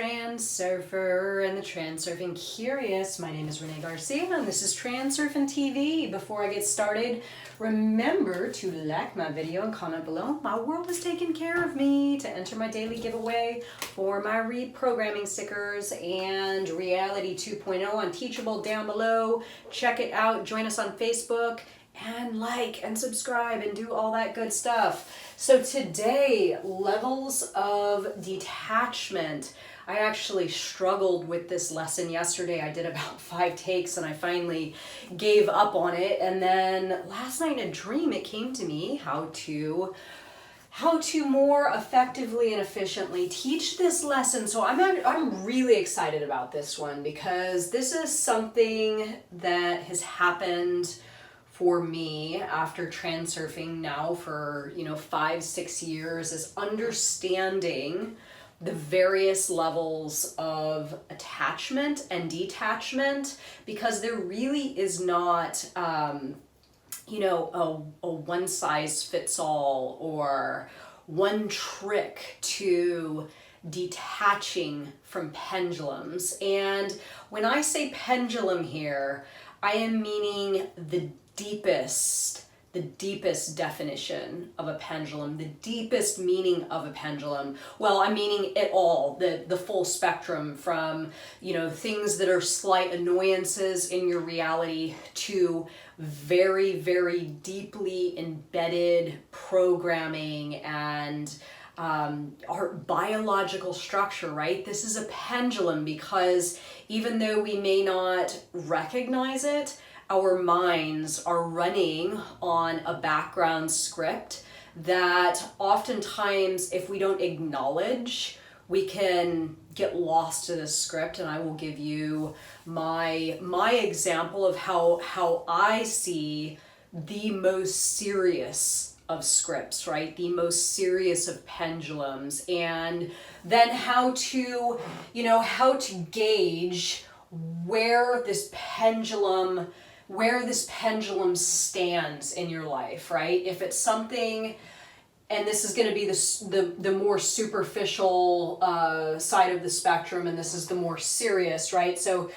Transurfer and the Transurfing Curious. My name is Renee Garcia and this is TransurfingTV. Before I get started, remember to like my video and comment below. My world has taken care of me to enter my daily giveaway for my reprogramming stickers and Reality 2.0 on Teachable down below. Check it out. Join us on Facebook and like and subscribe and do all that good stuff. So today, levels of detachment. I actually struggled with this lesson yesterday. I did about 5 takes and I finally gave up on it. And then last night in a dream, it came to me how to more effectively and efficiently teach this lesson. So I'm really excited about this one because this is something that has happened for me after transurfing now for 5-6 years, is understanding the various levels of attachment and detachment, because there really is not a one size fits all or one trick to detaching from pendulums. And when I say pendulum here, I am meaning the deepest definition of a pendulum, the deepest meaning of a pendulum. Well, I'm meaning it all, the full spectrum, from things that are slight annoyances in your reality to very, very deeply embedded programming and our biological structure, right? This is a pendulum because even though we may not recognize it, our minds are running on a background script that oftentimes, if we don't acknowledge, we can get lost to this script. And I will give you my example of how I see the most serious of scripts, right? The most serious of pendulums, and then how to gauge where this pendulum stands in your life, right? If it's something, and this is going to be the more superficial side of the spectrum, and this is the more serious, right? So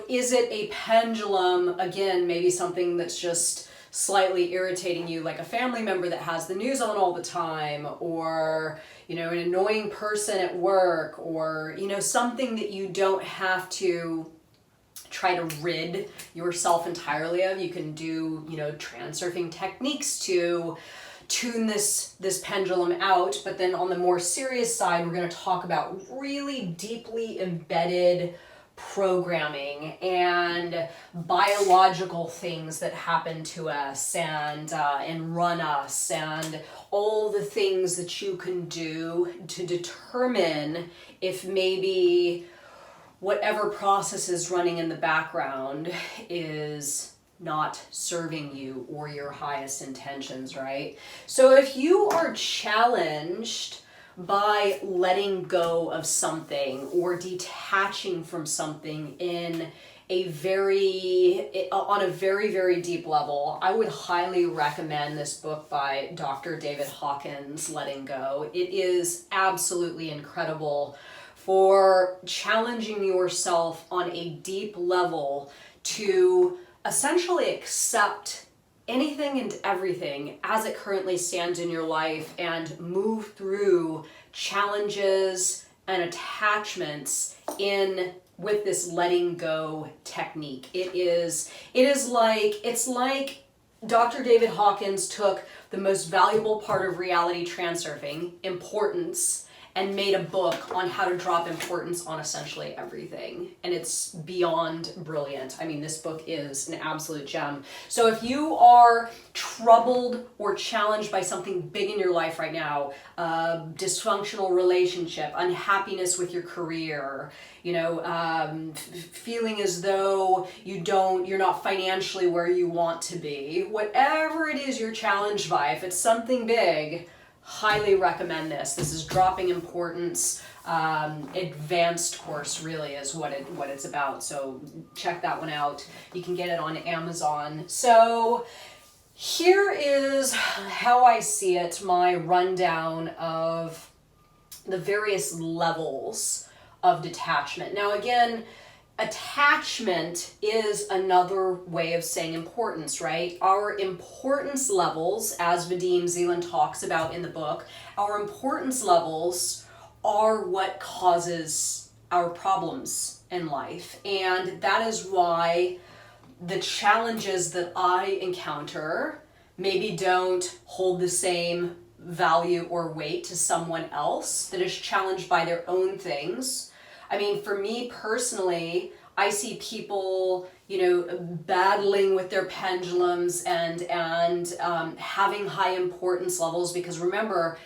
is it a pendulum, again, maybe something that's just slightly irritating you, like a family member that has the news on all the time, or an annoying person at work, or something that you don't have to try to rid yourself entirely of. You can do transurfing techniques to tune this pendulum out. But then on the more serious side, we're going to talk about really deeply embedded programming and biological things that happen to us and run us, and all the things that you can do to determine if maybe whatever process is running in the background is not serving you or your highest intentions, right? So if you are challenged by letting go of something or detaching from something on a very, very deep level, I would highly recommend this book by Dr. David Hawkins, Letting Go. It is absolutely incredible for challenging yourself on a deep level to essentially accept anything and everything as it currently stands in your life and move through challenges and attachments with this letting go technique. It's like Dr. David Hawkins took the most valuable part of reality transurfing, importance, and made a book on how to drop importance on essentially everything. And it's beyond brilliant. I mean, this book is an absolute gem. So if you are troubled or challenged by something big in your life right now, dysfunctional relationship, unhappiness with your career, feeling as though you're not financially where you want to be, whatever it is you're challenged by, if it's something big, highly recommend this. This is Dropping Importance, advanced course really is what it's about. So check that one out. You can get it on Amazon. So here is how I see it, my rundown of the various levels of detachment. Now again, attachment is another way of saying importance, right? Our importance levels, as Vadim Zeland talks about in the book, our importance levels are what causes our problems in life. And that is why the challenges that I encounter maybe don't hold the same value or weight to someone else that is challenged by their own things. I mean, for me personally, I see people, battling with their pendulums and having high importance levels, because remember,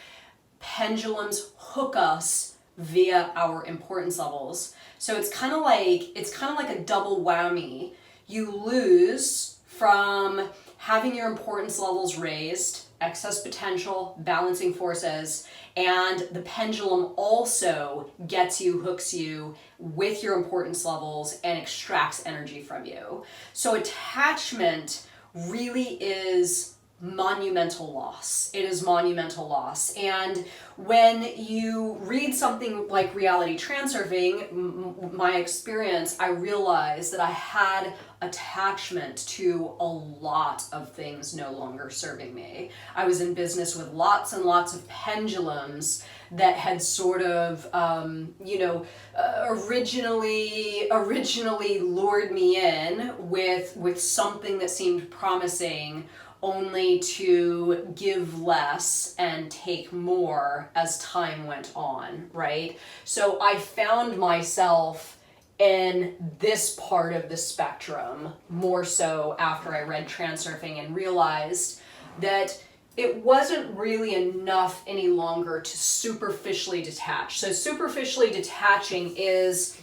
pendulums hook us via our importance levels. So it's kind of like a double whammy. You lose from having your importance levels raised, excess potential, balancing forces, and the pendulum also hooks you with your importance levels and extracts energy from you. So attachment really is monumental loss. It is monumental loss. And when you read something like Reality Transurfing, my experience, I realized that I had attachment to a lot of things no longer serving me. I was in business with lots and lots of pendulums that had sort of, originally lured me in with something that seemed promising, only to give less and take more as time went on, right? So I found myself in this part of the spectrum more so after I read Transurfing and realized that it wasn't really enough any longer to superficially detach. So superficially detaching is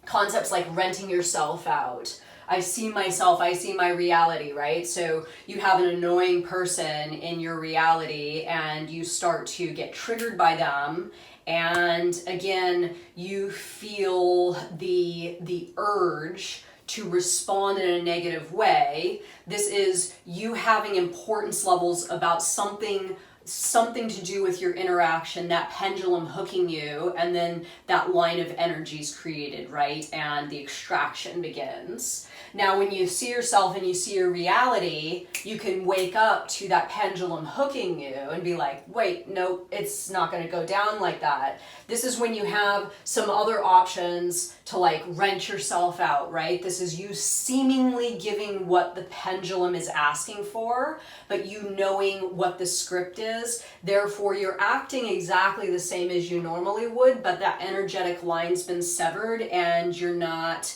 concepts like renting yourself out. I see myself, I see my reality, right? So you have an annoying person in your reality and you start to get triggered by them. And again, you feel the urge to respond in a negative way. This is you having importance levels about something to do with your interaction, that pendulum hooking you, and then that line of energy is created, right? And the extraction begins. Now, when you see yourself and you see your reality, you can wake up to that pendulum hooking you and be like, wait, no, it's not going to go down like that. This is when you have some other options to like rent yourself out, right? This is you seemingly giving what the pendulum is asking for, but you knowing what the script is. Therefore, you're acting exactly the same as you normally would, but that energetic line's been severed and you're not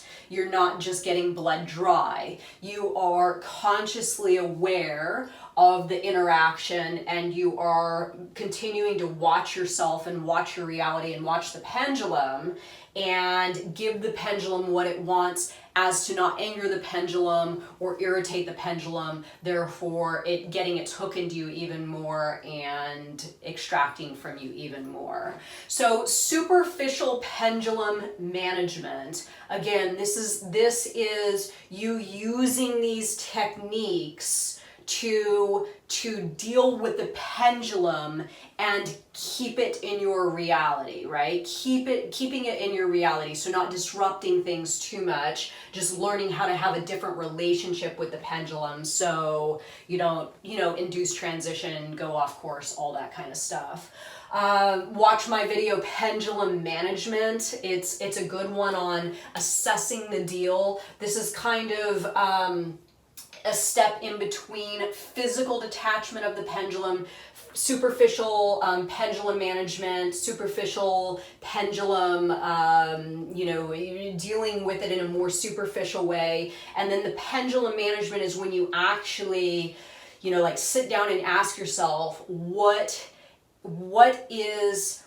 just getting blood dry. You are consciously aware of the interaction and you are continuing to watch yourself and watch your reality and watch the pendulum and give the pendulum what it wants as to not anger the pendulum or irritate the pendulum, therefore it getting its hook into you even more and extracting from you even more. So superficial pendulum management, again, this is you using these techniques to deal with the pendulum and keep it in your reality, right? Keeping it in your reality. So not disrupting things too much, just learning how to have a different relationship with the pendulum so you don't, induce transition, go off course, all that kind of stuff. Watch my video, Pendulum Management. It's a good one on assessing the deal. This is kind of a step in between physical detachment of the pendulum, superficial pendulum management, superficial pendulum, dealing with it in a more superficial way. And then the pendulum management is when you actually, sit down and ask yourself, what is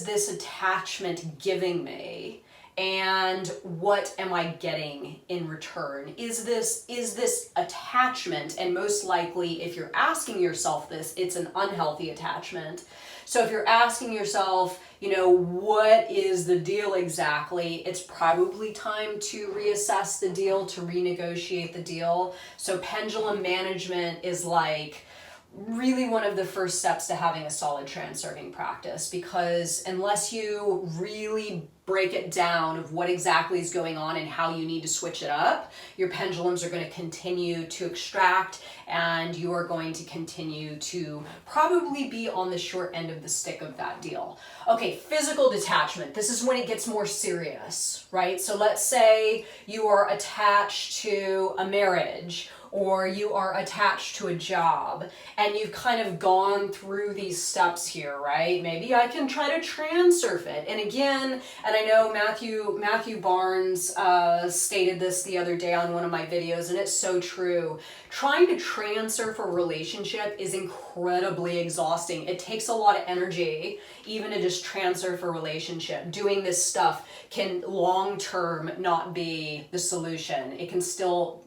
this attachment giving me? And what am I getting in return? Is this attachment? And most likely, if you're asking yourself this, it's an unhealthy attachment. So if you're asking yourself, what is the deal exactly? It's probably time to reassess the deal, to renegotiate the deal. So pendulum management is like really one of the first steps to having a solid transurfing practice, because unless you really break it down of what exactly is going on and how you need to switch it up, your pendulums are going to continue to extract, and you are going to continue to probably be on the short end of the stick of that deal. Okay, physical detachment. This is when it gets more serious, right? So let's say you are attached to a marriage, or you are attached to a job, and you've kind of gone through these steps here, right? Maybe I can try to transurf it. And again, and I know Matthew Barnes stated this the other day on one of my videos, and it's so true. Trying to transurf a relationship is incredibly exhausting. It takes a lot of energy even to just transurf a relationship. Doing this stuff can long-term not be the solution. It can still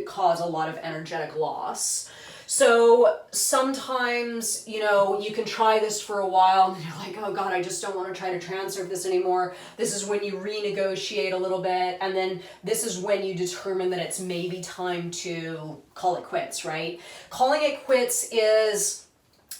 cause a lot of energetic loss. So sometimes, you know, you can try this for a while and you're like, oh God, I just don't want to try to transurf this anymore. This is when you renegotiate a little bit, and then this is when you determine that it's maybe time to call it quits, right? Calling it quits is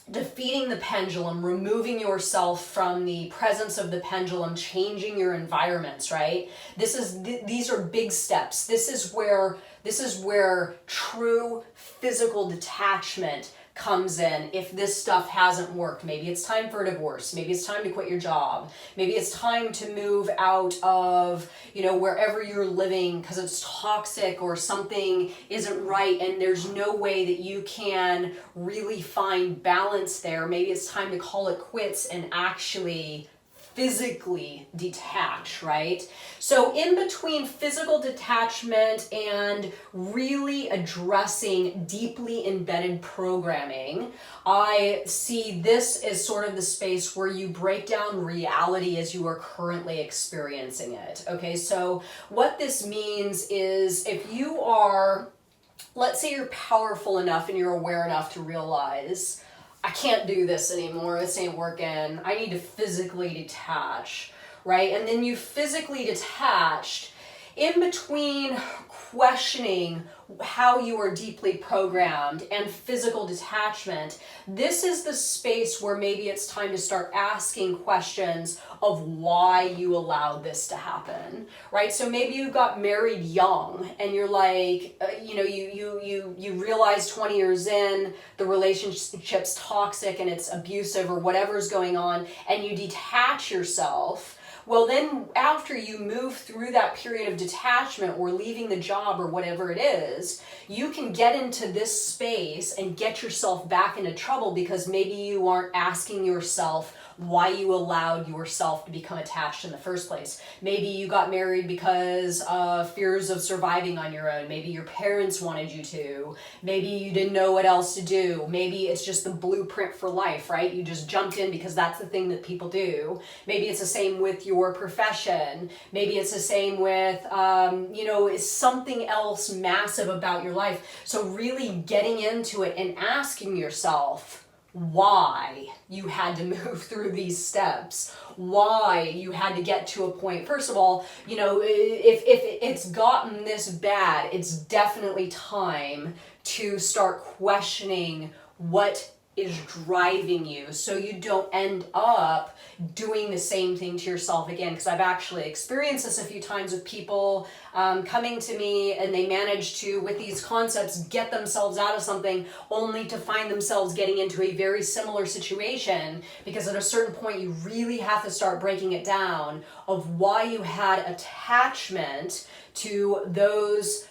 defeating the pendulum, removing yourself from the presence of the pendulum, changing your environments, right? These are big steps. This is where true physical detachment comes in. If this stuff hasn't worked, maybe it's time for a divorce, maybe it's time to quit your job, maybe it's time to move out of, you know, wherever you're living because it's toxic or something isn't right and there's no way that you can really find balance there. Maybe it's time to call it quits and actually physically detach, right? So in between physical detachment and really addressing deeply embedded programming, I see this as sort of the space where you break down reality as you are currently experiencing it. Okay, so what this means is if you are, let's say you're powerful enough and you're aware enough to realize, I can't do this anymore, this ain't working, I need to physically detach, right? And then you physically detached, in between questioning how you are deeply programmed and physical detachment, this is the space where maybe it's time to start asking questions of why you allowed this to happen, right? So maybe you got married young and you're like, you realize 20 years in, the relationship's toxic and it's abusive or whatever's going on, and you detach yourself. Well, then after you move through that period of detachment or leaving the job or whatever it is, you can get into this space and get yourself back into trouble because maybe you aren't asking yourself why you allowed yourself to become attached in the first place. Maybe you got married because of fears of surviving on your own. Maybe your parents wanted you to. Maybe you didn't know what else to do. Maybe it's just the blueprint for life, right? You just jumped in because that's the thing that people do. Maybe it's the same with your profession. Maybe it's the same with, is something else massive about your life. So really getting into it and asking yourself, why you had to move through these steps, why you had to get to a point. First of all, if it's gotten this bad, it's definitely time to start questioning what is driving you so you don't end up doing the same thing to yourself again. Because I've actually experienced this a few times with people coming to me and they manage to, with these concepts, get themselves out of something only to find themselves getting into a very similar situation, because at a certain point you really have to start breaking it down of why you had attachment to those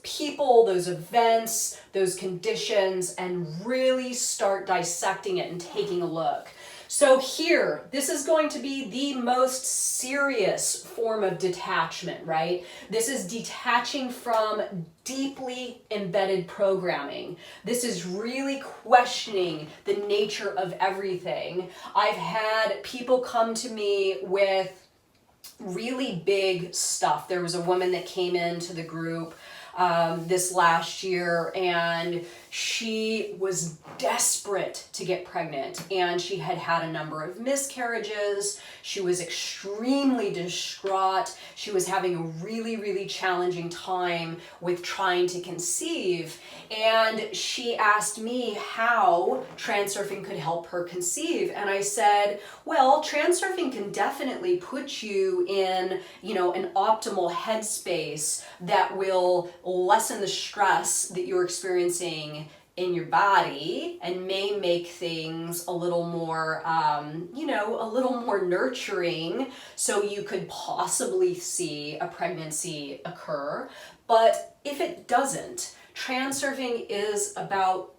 people, those events, those conditions, and really start dissecting it and taking a look. So here, this is going to be the most serious form of detachment, right? This is detaching from deeply embedded programming. This is really questioning the nature of everything. I've had people come to me with really big stuff. There was a woman that came into the group this last year, and she was desperate to get pregnant, and she had had a number of miscarriages. She was extremely distraught. She was having a really, really challenging time with trying to conceive, and she asked me how transurfing could help her conceive. And I said, well, transurfing can definitely put you in, an optimal headspace that will lessen the stress that you're experiencing in your body and may make things a little more, a little more nurturing, so you could possibly see a pregnancy occur. But if it doesn't, transurfing is about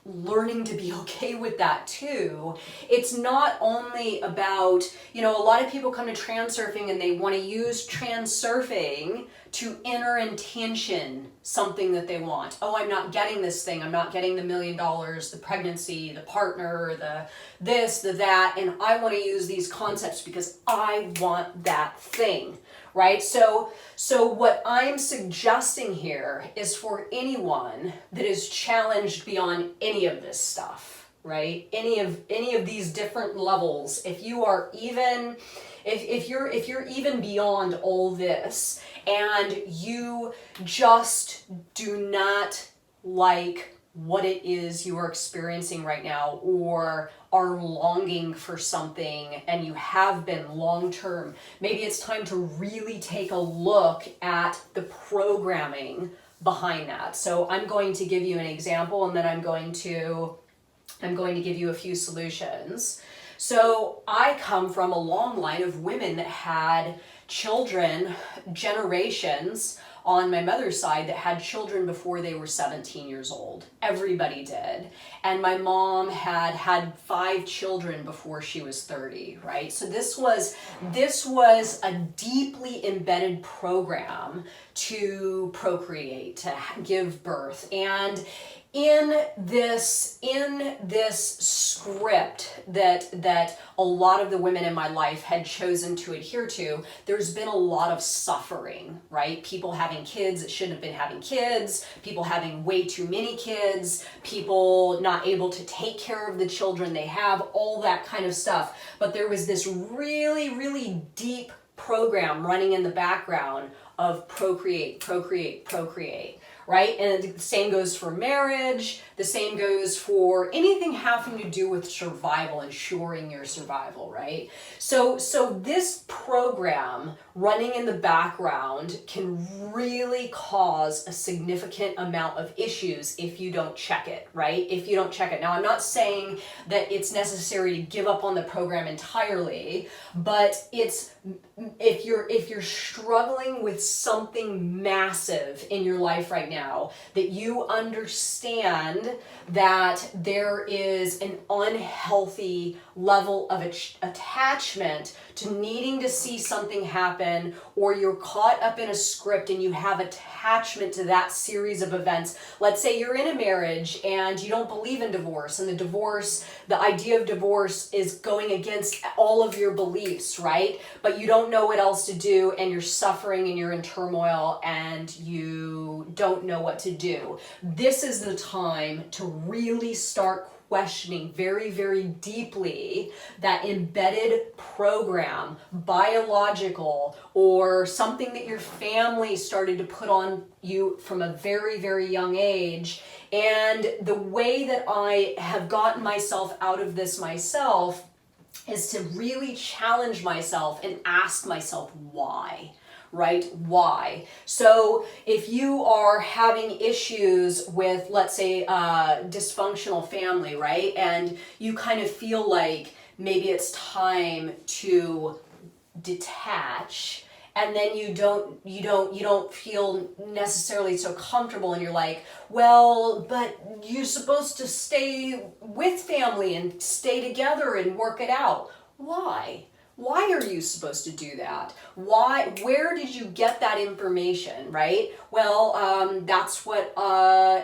learning to be okay with that too. It's not only about, a lot of people come to transurfing and they want to use transurfing to enter intention something that they want. Oh, I'm not getting this thing. I'm not getting the $1 million, the pregnancy, the partner, the this, the that, and I want to use these concepts because I want that thing. Right? So what I'm suggesting here is for anyone that is challenged beyond any of this stuff, right? Any of these different levels, if you are even, if you're even beyond all this and you just do not like what it is you are experiencing right now, or are longing for something and you have been long term, maybe it's time to really take a look at the programming behind that. So I'm going to give you an example, and then I'm going to give you a few solutions. So I come from a long line of women that had children, generations on my mother's side that had children before they were 17 years old. Everybody did. And my mom had 5 children before she was 30, right? So this was a deeply embedded program to procreate, to give birth. And in this script that a lot of the women in my life had chosen to adhere to, there's been a lot of suffering, right? People having kids that shouldn't have been having kids, people having way too many kids, people not able to take care of the children they have, all that kind of stuff. But there was this really, really deep program running in the background of procreate, procreate, procreate. Right? And the same goes for marriage. The same goes for anything having to do with survival, ensuring your survival, right? So this program running in the background can really cause a significant amount of issues if you don't check it, right? If you don't check it. Now, I'm not saying that it's necessary to give up on the program entirely, but if you're struggling with something massive in your life right now, that you understand that there is an unhealthy level of attachment to needing to see something happen, or you're caught up in a script and you have attachment to that series of events. Let's say you're in a marriage and you don't believe in divorce, and the idea of divorce is going against all of your beliefs, right? But you don't know what else to do, and you're suffering and you're in turmoil and you don't know what to do. This is the time to really start questioning very, very deeply that embedded program, biological, or something that your family started to put on you from a very, very young age. And the way that I have gotten myself out of this myself is to really challenge myself and ask myself why. Right? Why? So if you are having issues with, let's say, dysfunctional family, right? And you kind of feel like maybe it's time to detach, and then you don't feel necessarily so comfortable, and you're like, well, but you're supposed to stay with family and stay together and work it out. Why? Why are you supposed to do that? Why? Where did you get that information, right? Well, that's what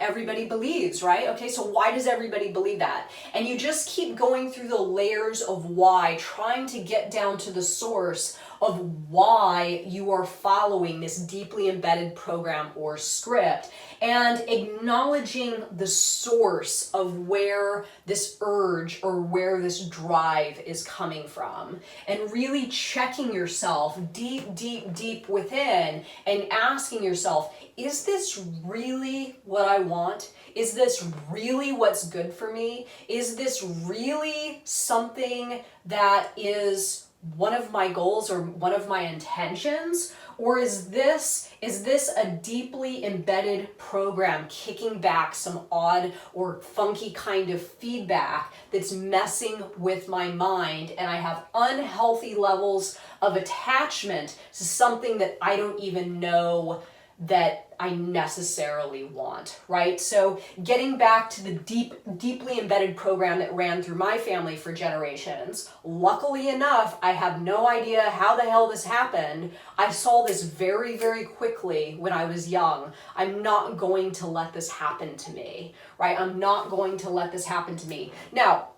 everybody believes, right? Okay, so why does everybody believe that? And you just keep going through the layers of why, trying to get down to the source of why you are following this deeply embedded program or script, and acknowledging the source of where this urge or where this drive is coming from, and really checking yourself deep within and asking yourself, is this really what I want? Is this really what's good for me? Is this really something that is one of my goals or one of my intentions? Or is this a deeply embedded program kicking back some odd or funky kind of feedback that's messing with my mind, and I have unhealthy levels of attachment to something that I don't even know that I necessarily want, right? So getting back to the deeply embedded program that ran through my family for generations, luckily enough, I have no idea how the hell this happened. I saw this very, very quickly when I was young. I'm not going to let this happen to me, right? I'm not going to let this happen to me. Now,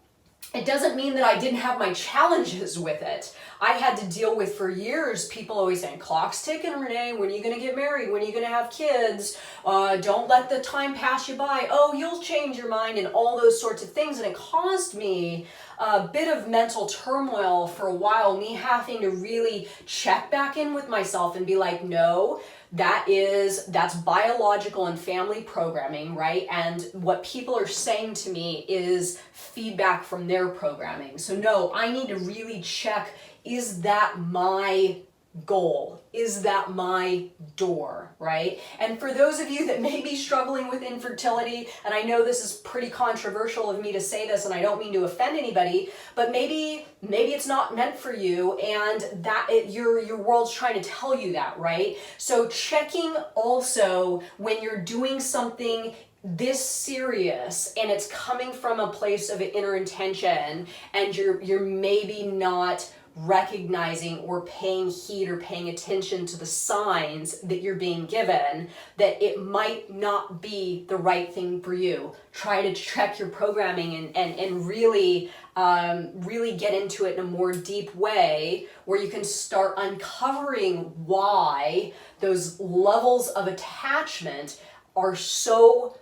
it doesn't mean that I didn't have my challenges with it. I had to deal with, for years, people always saying, clock's ticking, Renee, when are you going to get married? When are you going to have kids? Don't let the time pass you by. Oh, you'll change your mind, and all those sorts of things. And it caused me a bit of mental turmoil for a while, me having to really check back in with myself and be like, no, that's biological and family programming, right? And what people are saying to me is feedback from their programming. So no, I need to really check, is that my goal? Is that my door, right? And for those of you that may be struggling with infertility, and I know this is pretty controversial of me to say this, and I don't mean to offend anybody, but maybe it's not meant for you, and that your world's trying to tell you that, right? So checking also when you're doing something this serious and it's coming from a place of inner intention, and you're maybe not recognizing or paying heed or paying attention to the signs that you're being given, that it might not be the right thing for you. Try to check your programming and really get into it in a more deep way, where you can start uncovering why those levels of attachment are so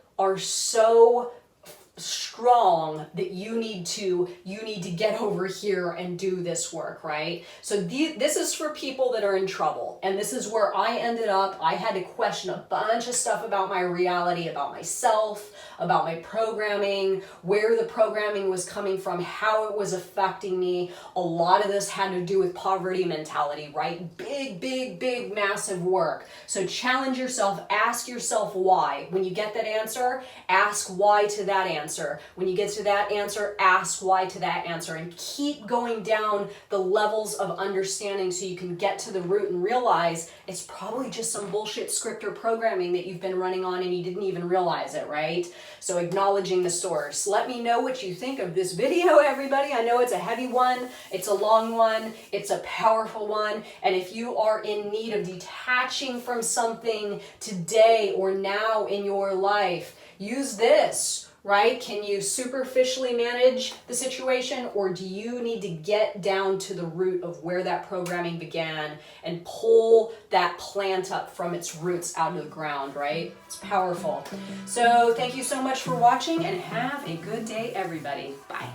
strong that you need to get over here and do this work, right? So this is for people that are in trouble, and this is where I ended up. I had to question a bunch of stuff about my reality, about myself, about my programming, where the programming was coming from, how it was affecting me. A lot of this had to do with poverty mentality, right? Big, massive work. So challenge yourself, ask yourself why. When you get that answer, ask why to that answer. When you get to that answer, ask why to that answer, and keep going down the levels of understanding so you can get to the root and realize it's probably just some bullshit script or programming that you've been running on and you didn't even realize it, right? So acknowledging the source. Let me know what you think of this video, everybody. I know it's a heavy one, it's a long one, it's a powerful one, and if you are in need of detaching from something today or now in your life, use this. Right? Can you superficially manage the situation, or do you need to get down to the root of where that programming began and pull that plant up from its roots out of the ground, right? It's powerful. So thank you so much for watching, and have a good day, everybody. Bye.